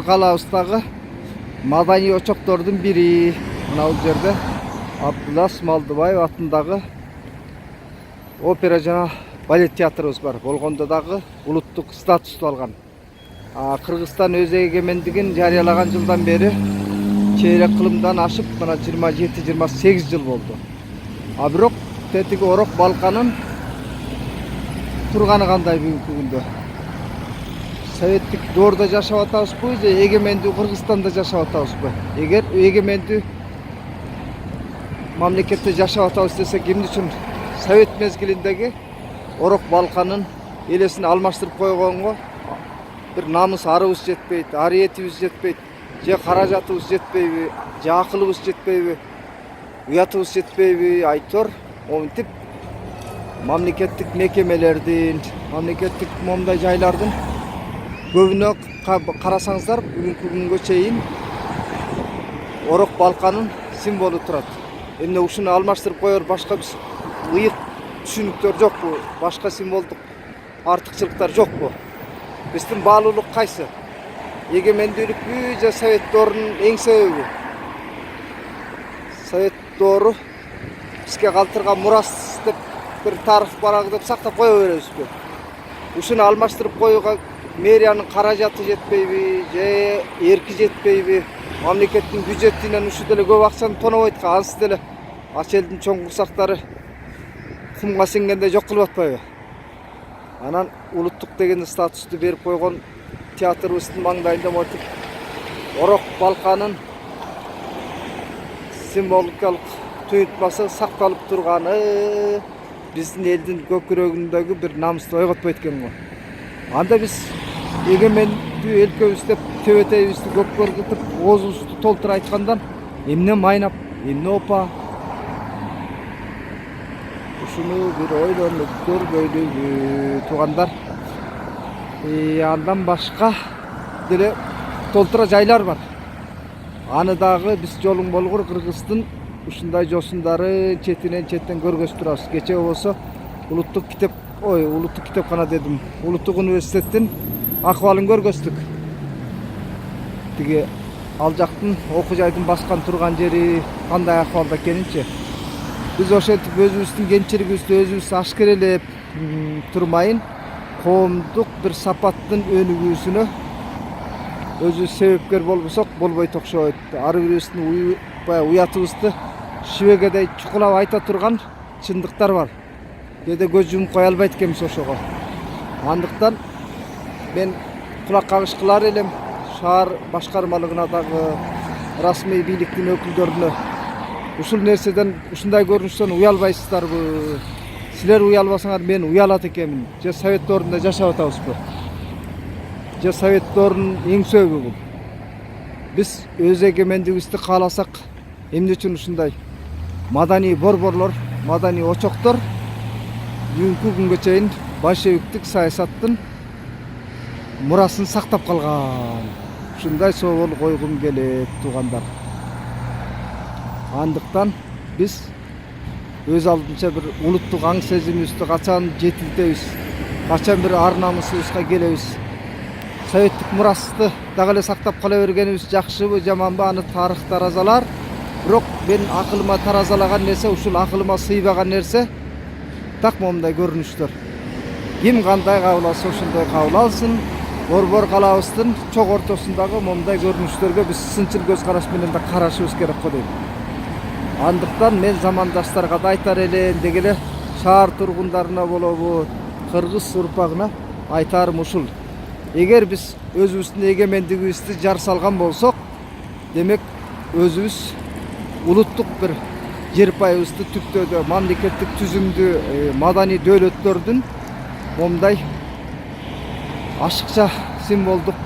Калабыздагы маданий очоктордун бири мына бул жерде Абдулла Смалдыбаев атындагы опера жана балет театрыбыз бар. Болгондо дагы улуттук статусту алган. Кыргызстан өз эгемендигин жарыялаган жылдан бери чейрек кылымдан ашып мына 27-28 жыл болду. Бирок тетиги Орок Балканын турганы кандай бүгүнкү күндө? Советтик доордо жашап атабызбы же эгемендүү Кыргызстанда жашап атабызбы? Эгер эгемендүү мамлекетте жашап атабыз десек, эмне үчүн совет мезгилиндеги Орок Балканын элесин алмаштырып койгонго бир намыс арыбыз жетпейт, ариетибиз жетпейт, же каражатыбыз жетпейби, же акылыбыз жетпейби, уятыбыз жетпейби? Айтор монтип мамлекеттик мекемелердин, мамлекеттик момундай жайлардын көбүнө карасаңыздар бүгүнкү күнгө чейин Орок Балканын символу турат. Эмне ушуну алмаштырып коер башка биз ыйык түшүнүктөр жокпу? Башка символдук артыкчылыктар жокпу? Биздин баалуулук кайсы? Эгемендүүлүкпү же совет доорунун эң себеби? Совет доору бизге калтырган мурас деп бир тарых барагы деп сактап кое беребизби? Ушуну алмаштырып коюуга мэриянын каражаты жетпейби же эрки жетпейби? Мамлекеттин бюджетинен ушул деле көп акчаны тонобойт, ансыз деле ачы элдин чоң курсактары кумга сиңгенде жок кылып атпайбы? Анан улуттук деген статусту берип койгон театрыбыздын маңдайында мотип Орок Балканын символикалык туюнтмасы сакталып турганы биздин элдин көкүрөгүндөгү бир намысты ойготпойт экен го. Анда биз эгемендүү элкебиз деп төбөтөйбүздү көккөргүтүп оозубузду толтура айткандан эмне майнап, эмне опа? Ушуну бир ойлонуп көрбөйлүбү туугандар. Андан башка деле толтура жайлар бар. Аны дагы биз жолуң болгур Кыргыздын ушундай жосундары четтен көргөзүп турабыз. Кечээ болсо улуттук китепкана дедим, улуттук университеттин акыбалын көргөздүк. Тиги ал жактын окуу жайдын баскан турган жери кандай акыбалда экенинчи. Биз ошентип өзүбүздүн кемчилигибизди өзүбүз ашкерелеп турмайын, коомдук бир сапаттын өнүгүүсүнө өзүбүз себепкер болбосок болбойт окшойт. Ар бирибиздин уятыбызды шибегедей чукулап айта турган чындыктар бар. Кээде көз жумуп кое албайт экенбиз ошого. Андыктан мен кулак кагыш кылар элем шаар башкармалыгына дагы расмий бийликтин өкүлдөрүнө. Ушул нерседен, ушундай көрүнүштөн уялбайсыздарбы? Силер уялбасаңар мен уялат экенмин. Же совет доорунда жашап атабызбы? Же совет доорунун эң себеби бул? Биз өз эгемендигибизди кааласак, эмне үчүн ушундай маданий борборлор, маданий очоктор бүгүнкү күнгө чейин большевиктик саясаттын мурасын сактап калган? Ушундай соол койгум келет туугандар. Андыктан биз өз алдынча бир улуттук аң сезимибизди качан жетилтебиз, качан бир ар намысыбызга келебиз? Советтик мурасты дагы эле сактап кала бергенибиз жакшыбы, жаманбы, аны тарых таразалар. Бирок мен акылыма таразалаган нерсе, ушул акылыма сыйбаган нерсе так момундай көрүнүштөр. Ким кандай кабыл алса ошондой кабыл алсын. Борбор калабыздын чок ортосундагы момундай көрүнүштөргө биз сынчыл көз караш менен да карашыбыз керек го дейм. Андыктан мен замандаштарга да айтар элем, деги эле шаар тургундарына болобу, кыргыз урпагына айтарым ушул. Эгер биз өзүбүздүн эгемендигибизди жар салган болсок, демек өзүбүз улуттук бир жер пайыбызды түптөөдө мамлекеттик түзүмдүү маданий дөөлөттөрдүн момундай ашыкча символдук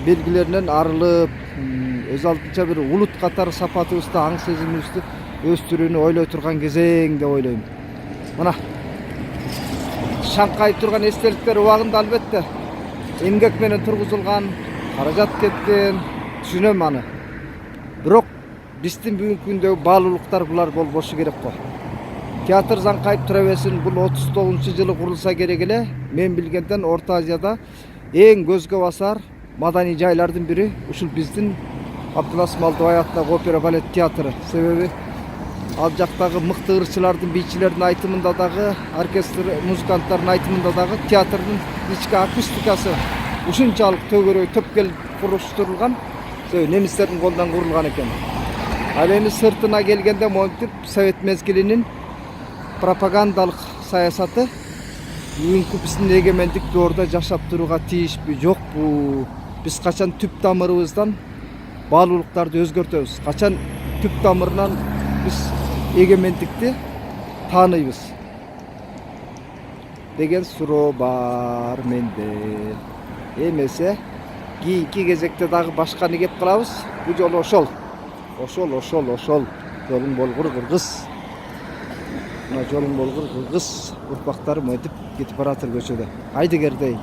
белгилеринен арылып, өз алдынча бир улут катары сапатыбызды, аң сезимибизди өстүрүүнү ойлой турган кезең деп ойлойм. Мына шаңкайып турган эстеликтер убагында албетте эмгек менен тургузулган, каражат кеткен, түшүнөм аны. Бирок биздин бүгүнкү күндөгү баалуулуктар булар болбошу керек го. Театр заңкайып тура берсин, бул 39-жылы курулса керек эле. Мен билгенден Орто Азияда эң көзгө басар маданий жайлардын бири ушул биздин Абдулас Малдыбай атындагы опера балет театры. Себеби ал жактагы мыкты ырчылардын, бийчилердин айтымында дагы, оркестр музыканттардын айтымында дагы театрдын ички акустикасы ушунчалык төгөрөй төпкел куруштурулган, немистердин колунан курулган экен. Ал эми сыртына келгенде монтип совет мезгилинин пропагандалык саясаты бүгүнкү биздин эгемендик доордо жашап турууга тийишпи, жокпу? Биз качан түп тамырыбыздан баалуулуктарды өзгөртөбүз? Качан түп тамырынан биз эгемендикти тааныйбыз деген суроо бар менде. Эмесе кийинки кезекте дагы башканы кеп кылабыз. Бул жолу ошол жолуң болгур кыргыз. Мына жолуң болгур кыргыз урпактары мынтип кетип баратыр көчөдө. Айдыгердей.